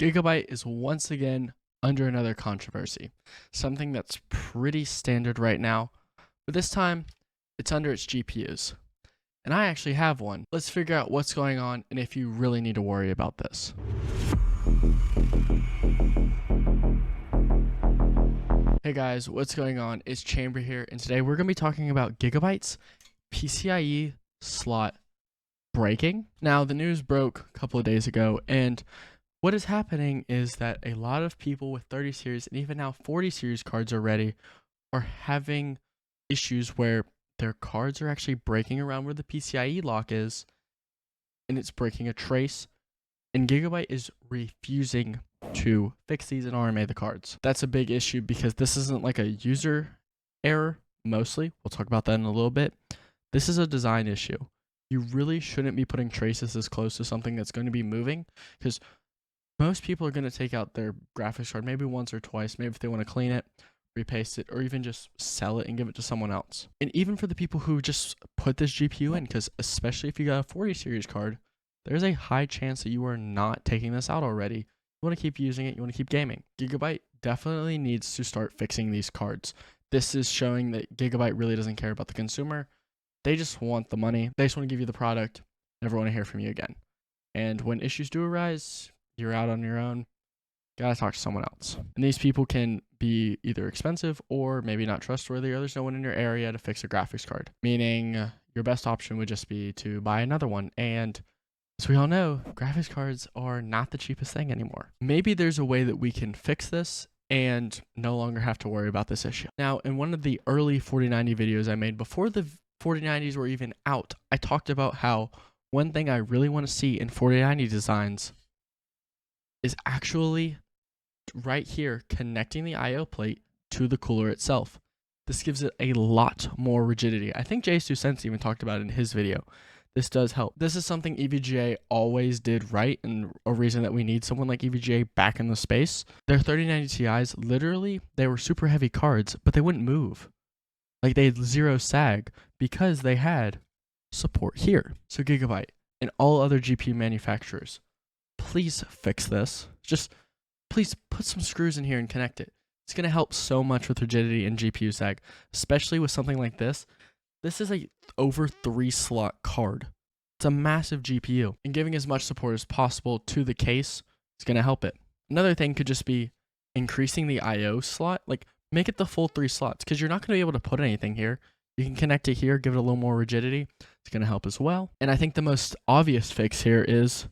Gigabyte is once again under another controversy, something that's pretty standard right now, but this time it's under its GPUs. And I actually have one. Let's figure out what's going on and if you really need to worry about this. Hey guys, what's going on? It's Chamber here, and today we're going to be talking about Gigabyte's PCIe slot breaking. Now, the news broke a couple of days ago, and what is happening is that a lot of people with 30 series and even now 40 series cards already are having issues where their cards are actually breaking around where the PCIe lock is, and it's breaking a trace, and Gigabyte is refusing to fix these and RMA the cards. That's a big issue because this isn't like a user error mostly. We'll talk about that in a little bit. This is a design issue. You really shouldn't be putting traces this close to something that's going to be moving, because most people are going to take out their graphics card maybe once or twice, maybe if they want to clean it, repaste it, or even just sell it and give it to someone else. And even for the people who just put this GPU in, because especially if you got a 40 series card, there's a high chance that you are not taking this out already. You want to keep using it, you want to keep gaming. Gigabyte definitely needs to start fixing these cards. This is showing that Gigabyte really doesn't care about the consumer. They just want the money. They just want to give you the product, never want to hear from you again. And when issues do arise, you're out on your own. Gotta talk to someone else. And these people can be either expensive or maybe not trustworthy, or there's no one in your area to fix a graphics card. Meaning your best option would just be to buy another one. And as we all know, graphics cards are not the cheapest thing anymore. Maybe there's a way that we can fix this and no longer have to worry about this issue. Now, in one of the early 4090 videos I made before the 4090s were even out, I talked about how one thing I really want to see in 4090 designs is actually right here connecting the IO plate to the cooler itself. This gives it a lot more rigidity. I think J2Sense even talked about it in his video. This does help. This is something EVGA always did right, and a reason that we need someone like EVGA back in the space. Their 3090 Ti's, literally, they were super heavy cards, but they wouldn't move. Like, they had zero sag because they had support here. So Gigabyte and all other GPU manufacturers, please fix this. Just please put some screws in here and connect it. It's going to help so much with rigidity and GPU sag, especially with something like this. This is a over 3 slot card. It's a massive GPU, and giving as much support as possible to the case is going to help it. Another thing could just be increasing the IO slot, like make it the full 3 slots, because you're not going to be able to put anything here. You can connect it here, give it a little more rigidity. It's going to help as well. And I think the most obvious fix here is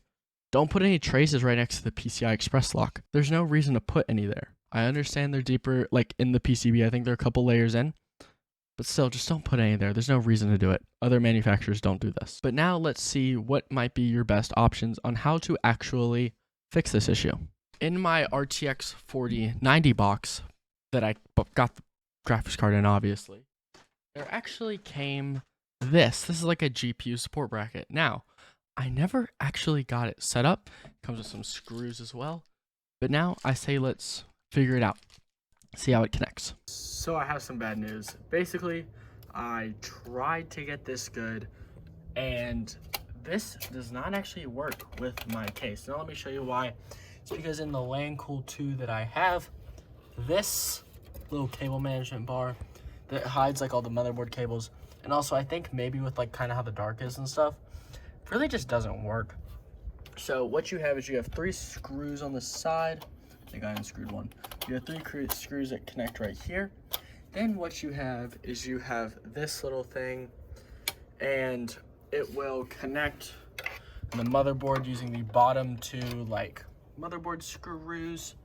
don't put any traces right next to the PCI Express lock. There's no reason to put any there. I understand they're deeper, like in the PCB. I think they're a couple layers in. But still, just don't put any there. There's no reason to do it. Other manufacturers don't do this. But now let's see what might be your best options on how to actually fix this issue. In my RTX 4090 box that I got the graphics card in, obviously, there actually came this. This is like a GPU support bracket. Now, I never actually got it set up. It comes with some screws as well. But now I say let's figure it out. See how it connects. So I have some bad news. Basically, I tried to get this good, and this does not actually work with my case. Now let me show you why. It's because in the LAN Cool 2 that I have, this little cable management bar that hides like all the motherboard cables, and also I think maybe with like kind of how the dark is and stuff, really just doesn't work. So what you have is you have 3 screws on the side. I think I unscrewed one. You have 3 screws that connect right here. Then what you have is you have this little thing, and it will connect the motherboard using the bottom 2 like motherboard screws.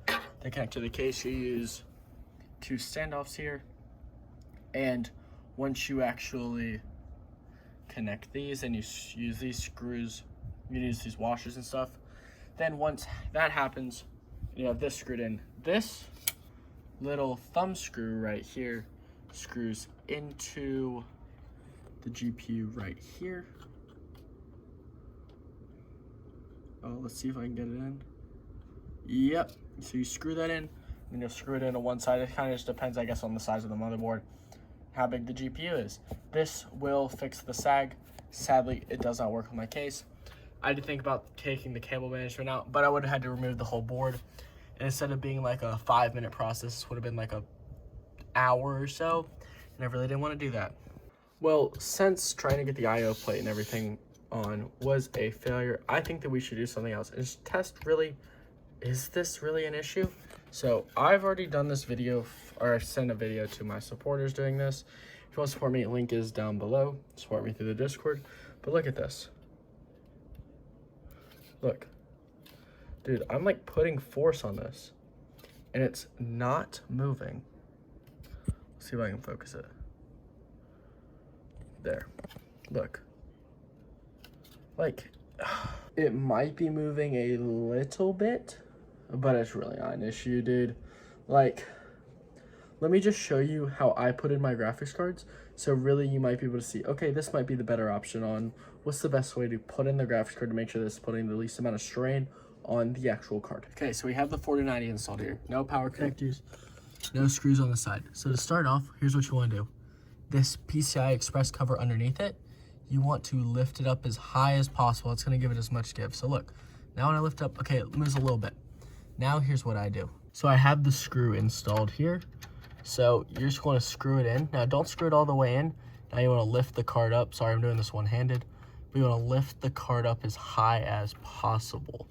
They connect to the case. You use 2 standoffs here, and once you actually connect these and you use these screws, you use these washers and stuff, then once that happens, you have this screwed in. This little thumb screw right here screws into the GPU right here. Oh, let's see if I can get it in. Yep, so you screw that in, and you'll screw it into one side. It kind of just depends, I guess, on the size of the motherboard, how big the GPU is. This will fix the sag. Sadly, it does not work on my case. I did think about taking the cable management out, but I would have had to remove the whole board. And instead of being like a 5-minute process, this would have been like a hour or so, and I really didn't want to do that. Well, since trying to get the IO plate and everything on was a failure, I think that we should do something else and just test, really, is this really an issue? So I've already done this video, or I've sent a video to my supporters doing this. If you want to support me, link is down below. Support me through the Discord. But look at this. Look. Dude, I'm like putting force on this, and it's not moving. Let's see if I can focus it. There. Look. Like, it might be moving a little bit, but it's really not an issue, dude. Like, let me just show you how I put in my graphics cards. So really, you might be able to see, okay, this might be the better option on what's the best way to put in the graphics card to make sure this is putting the least amount of strain on the actual card. Okay, so we have the 4090 installed here. No power connectors, no screws on the side. So to start off, here's what you want to do. This PCI Express cover underneath it, you want to lift it up as high as possible. It's going to give it as much give. So look, now when I lift up, okay, it moves a little bit. Now here's what I do. So I have the screw installed here. So you're just going to screw it in. Now don't screw it all the way in. Now you want to lift the card up. Sorry, I'm doing this one-handed. But you want to lift the card up as high as possible.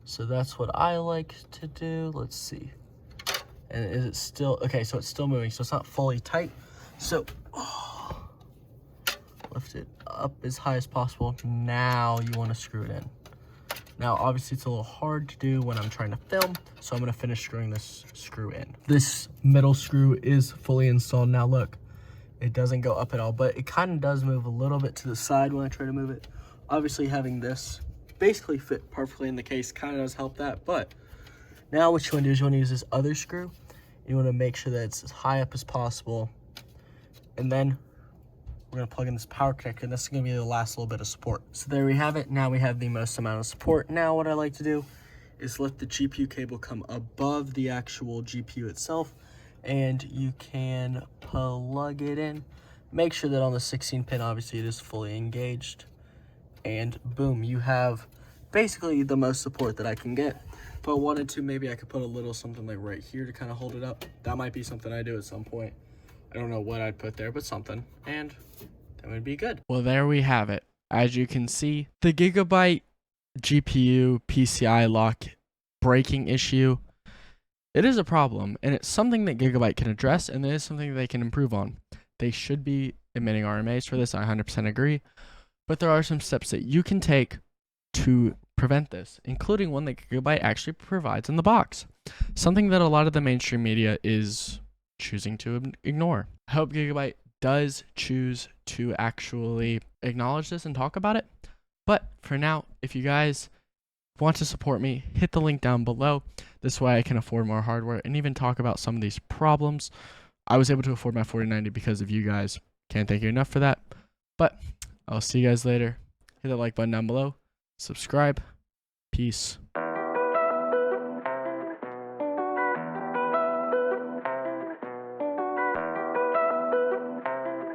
So that's what I like to do. Let's see. And is it still, okay, so it's still moving. So it's not fully tight. So, lift it up as high as possible. Now you want to screw it in. Now, obviously, it's a little hard to do when I'm trying to film, so I'm going to finish screwing this screw in. This middle screw is fully installed. Now, look, it doesn't go up at all, but it kind of does move a little bit to the side when I try to move it. Obviously, having this basically fit perfectly in the case kind of does help that, but now what you want to do is you want to use this other screw. You want to make sure that it's as high up as possible. And then we're going to plug in this power connector, and this is going to be the last little bit of support. So there we have it. Now we have the most amount of support. Now what I like to do is let the GPU cable come above the actual GPU itself, and you can plug it in. Make sure that on the 16 pin, obviously, it is fully engaged. And boom, you have basically the most support that I can get. If I wanted to, maybe I could put a little something like right here to kind of hold it up. That might be something I do at some point. I don't know what I'd put there, but something, and that would be good. Well, there we have it. As you can see, the Gigabyte GPU PCI lock breaking issue, it is a problem, and it's something that Gigabyte can address, and it is something they can improve on. They should be emitting RMAs for this, I 100% agree, but there are some steps that you can take to prevent this, including one that Gigabyte actually provides in the box, something that a lot of the mainstream media is choosing to ignore. I hope Gigabyte does choose to actually acknowledge this and talk about it. But for now, if you guys want to support me, hit the link down below. This way I can afford more hardware and even talk about some of these problems. I was able to afford my 4090 because of you guys. Can't thank you enough for that. But I'll see you guys later. Hit the like button down below. Subscribe. Peace.